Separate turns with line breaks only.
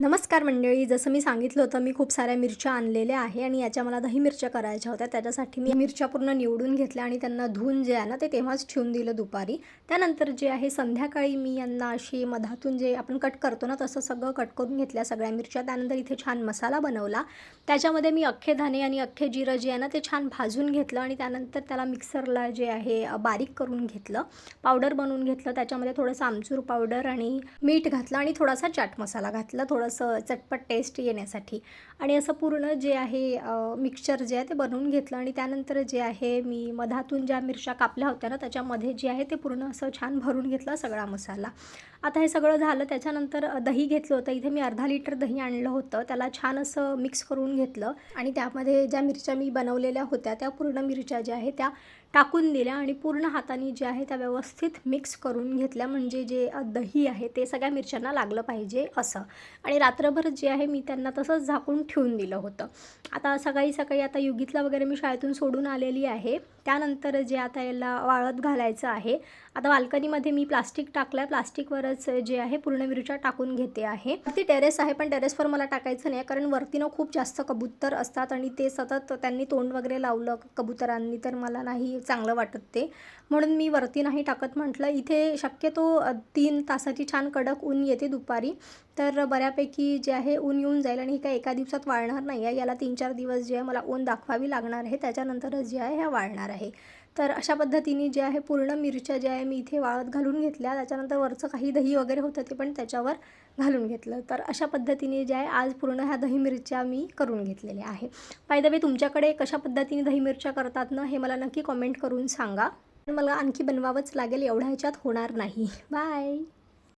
नमस्कार मंडळी, जसं मी सांगितलं होतं मी खूप साऱ्या मिरच्या आणलेल्या आहे आणि याच्या मला दही मिरच्या करायच्या होत्या. त्याच्यासाठी मी मिरच्या पूर्ण निवडून घेतल्या आणि त्यांना धुवून जे आहे ना ते तेव्हाच ठेवून दिलं दुपारी. त्यानंतर जे आहे संध्याकाळी मी यांना अशी मधातून जे आपण कट करतो ना तसं सगळं कट करून घेतल्या सगळ्या मिरच्या. त्यानंतर इथे छान मसाला बनवला. त्याच्यामध्ये मी अख्खे धने आणि अख्खे जिरं जे आहे ना ते छान भाजून घेतलं आणि त्यानंतर त्याला मिक्सरला जे आहे बारीक करून घेतलं, पावडर बनवून घेतलं. त्याच्यामध्ये थोडंसं आमचूर पावडर आणि मीठ घातलं आणि थोडासा चाट मसाला घातला, थोडंसं चटपट टेस्ट येण्यासाठी. आणि असं पूर्ण जे आहे मिक्सचर जे आहे ते बनवून घेतलं आणि त्यानंतर जे आहे मी मधातून ज्या मिरच्या कापल्या होत्या ना त्याच्यामध्ये जे आहे ते पूर्ण असं छान भरून घेतला सगळा मसाला. आता हे सगळं झालं. त्याच्यानंतर दही घेतलं होतं. इथे मी अर्धा लिटर दही आणलं होतं. त्याला छान असं मिक्स करून घेतलं आणि त्यामध्ये ज्या मिरच्या मी बनवलेल्या होत्या त्या पूर्ण मिरच्या ज्या आहेत त्या टाकून दिल्या आणि पूर्ण हाताने जे आहे त्या व्यवस्थित मिक्स करून घेतल्या, म्हणजे जे दही आहे ते सगळ्या मिरच्यांना लागलं पाहिजे असं. आणि रात्रभर जे आहे मी त्यांना तसंच झाकून ठेवून दिलं होतं. आता सकाळी आता युगीतला वगैरे मी शाळेतून सोडून आलेली आहे. त्यानंतर जे आता याला वाळत घालायचं आहे. आता बाल्कनीमध्ये मी प्लास्टिक टाकलं आहे. प्लास्टिकवरच जे आहे पूर्ण मिरच्या टाकून घेते आहे. वरती टेरेस आहे पण टेरेसवर मला टाकायचं नाही, कारण वरतीनं खूप जास्त कबूतर असतात आणि ते सतत त्यांनी तोंड वगैरे लावलं कबुतरांनी तर मला नाही चांगलं वाटत ते, म्हणून मी वरती नाही टाकत. म्हटलं इथे शक्यतो 3 तासाची छान कडक ऊन येते दुपारी, तर बऱ्यापैकी जे आहे ऊन येऊन जाईल आणि ही काय एका दिवसात वाळणार नाही आहे. याला 3-4 दिवस जे आहे मला ऊन दाखवावी लागणार आहे, त्याच्यानंतरच जे आहे ह्या वाळणार आहे. तर अशा पद्धतीने जे आहे पूर्ण मिरच्या ज्या आहे मी इथे वाळत घालून घेतल्या. त्याच्यानंतर वरचं काही दही वगैरे होतं ते पण त्याच्यावर घालून घेतलं. तर अशा पद्धतीने जे आहे आज पूर्ण ह्या दही मिरच्या मी करून घेतलेल्या आहे. बाय द वे, तुमच्याकडे कशा पद्धतीने दही मिरच्या करतात ना हे मला नक्की कमेंट करून सांगा. मला आणखी बनवावंच लागेल, एवढ्या ह्याच्यात होणार नाही. बाय.